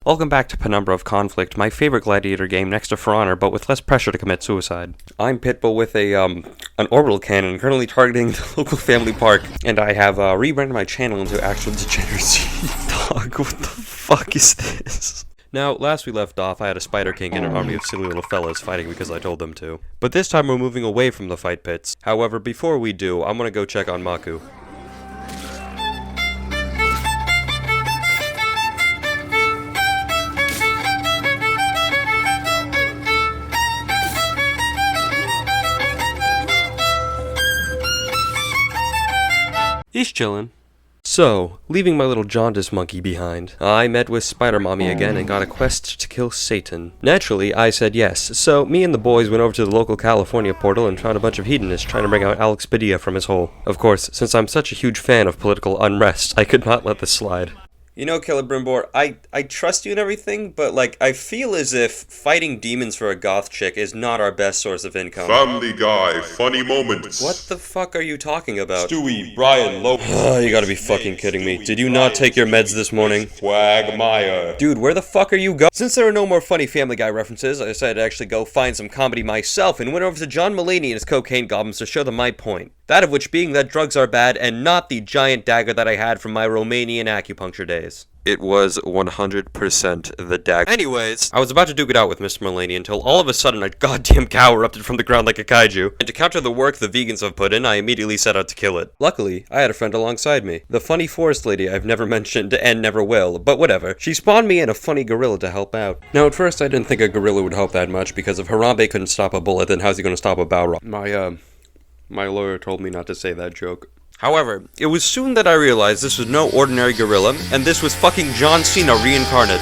Welcome back to Penumbra of Conflict, my favorite gladiator game next to For Honor, but with less pressure to commit suicide. I'm Pitbull with an orbital cannon currently targeting the local family park, and I have rebranded my channel into Actual Degeneracy. Dog, what the fuck is this? Now, last we left off, I had a Spider King and an army of silly little fellas fighting because I told them to. But this time we're moving away from the fight pits. However, before we do, I'm gonna go check on Maku. He's chillin'. So, leaving my little jaundice monkey behind, I met with Spider Mommy again and got a quest to kill Satan. Naturally, I said yes, so me and the boys went over to the local California portal and found a bunch of hedonists trying to bring out Alex Padilla from his hole. Of course, since I'm such a huge fan of political unrest, I could not let this slide. You know, Killer Brimbor, I trust you and everything, but, I feel as if fighting demons for a goth chick is not our best source of income. Family Guy, funny moments. What the fuck are you talking about? Stewie, Brian, Lopez. Oh, you gotta be fucking kidding me. Did you not take your meds this morning? Quagmire. Dude, where the fuck are you going? Since there are no more funny Family Guy references, I decided to actually go find some comedy myself and went over to John Mulaney and his cocaine goblins to show them my point. That of which being that drugs are bad and not the giant dagger that I had from my Romanian acupuncture days. It was 100% the dagger. Anyways, I was about to duke it out with Mr. Mulaney until all of a sudden a goddamn cow erupted from the ground like a kaiju. And to counter the work the vegans have put in, I immediately set out to kill it. Luckily, I had a friend alongside me. The funny forest lady I've never mentioned and never will, but whatever. She spawned me in a funny gorilla to help out. Now at first I didn't think a gorilla would help that much because if Harambe couldn't stop a bullet, then how's he gonna stop a Balrog? My lawyer told me not to say that joke. However, it was soon that I realized this was no ordinary gorilla, and this was fucking John Cena reincarnate.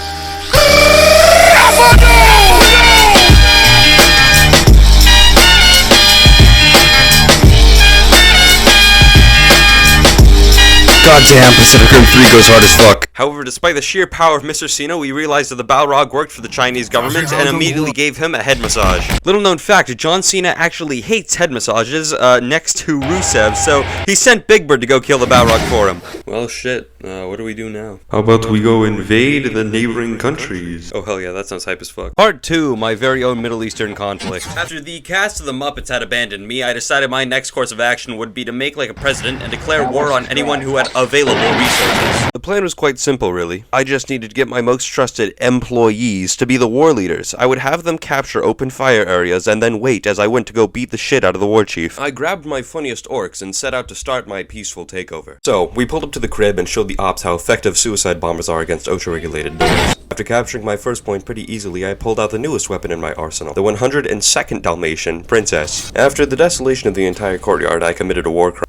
Goddamn, Pacific Rim 3 goes hard as fuck. However, despite the sheer power of Mr. Cena, we realized that the Balrog worked for the Chinese government and immediately gave him a head massage. Little known fact, John Cena actually hates head massages, next to Rusev, so he sent Big Bird to go kill the Balrog for him. Well, shit, what do we do now? How about we go invade the neighboring countries? Oh, hell yeah, that sounds hype as fuck. Part 2, my very own Middle Eastern conflict. After the cast of the Muppets had abandoned me, I decided my next course of action would be to make like a president and declare war on anyone who had available resources. The plan was quite simple, really. I just needed to get my most trusted employees to be the war leaders. I would have them capture open fire areas and then wait as I went to go beat the shit out of the war chief. I grabbed my funniest orcs and set out to start my peaceful takeover. So, we pulled up to the crib and showed the ops how effective suicide bombers are against OSHA-regulated buildings. After capturing my first point pretty easily, I pulled out the newest weapon in my arsenal, the 102nd Dalmatian Princess. After the desolation of the entire courtyard, I committed a war crime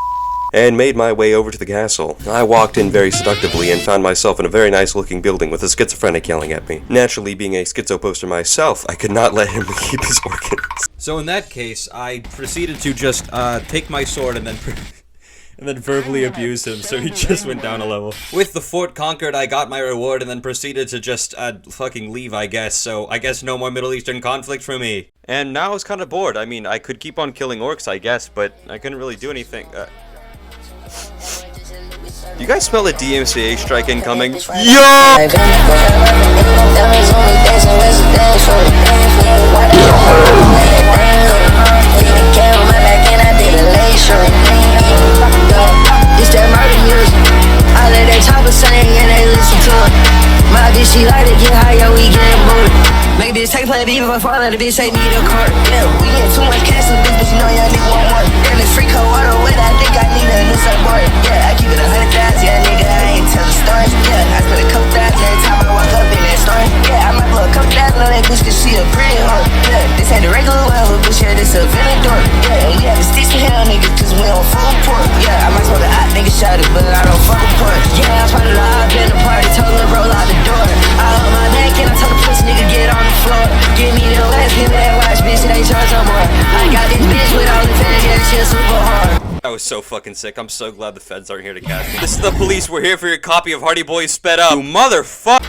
and made my way over to the castle. I walked in very seductively and found myself in a very nice looking building with a schizophrenic yelling at me. Naturally, being a schizo poster myself, I could not let him keep his organs. So in that case, I proceeded to just take my sword and then verbally abuse him, so he just went down a level. With the fort conquered, I got my reward and then proceeded to just fucking leave, I guess, so I guess no more Middle Eastern conflict for me. And now I was kind of bored. I mean, I could keep on killing orcs, I guess, but I couldn't really do anything. You guys smell the DMCA strike incoming? Yo! She like to get high, yo, we get bored. Make this take play, even before I let the bitch say need a card. Yeah, we get too much cash in this bitch, you know y'all nigga want more. And this free cold water wet, I think I need a new support. Yeah, I keep it 100,000, yeah, nigga, I ain't telling stories. Yeah, I spend a couple thousand every time I walk up in that store. Yeah, I might blow a couple thousand on that bitch cause she a pretty hoe. Yeah, this ain't the regular one, but yeah, this a Venador. Yeah, and we have to stitch the hell niggas cause we on full port. Yeah, I might smoke the hot nigga shot it, but I don't fuck with pork. Yeah, I'm part of the hop in the party, told her roll out the door. I hold my neck and I told the pussy nigga get on the floor. Give me the last, give me that watch, bitch, it ain't charge no more. I got this bitch with all the feds, yeah, shit super hard. That was so fucking sick. I'm so glad the feds aren't here to catch me. This is the police. We're here for your copy of Hardy Boys Sped Up. You motherfucker!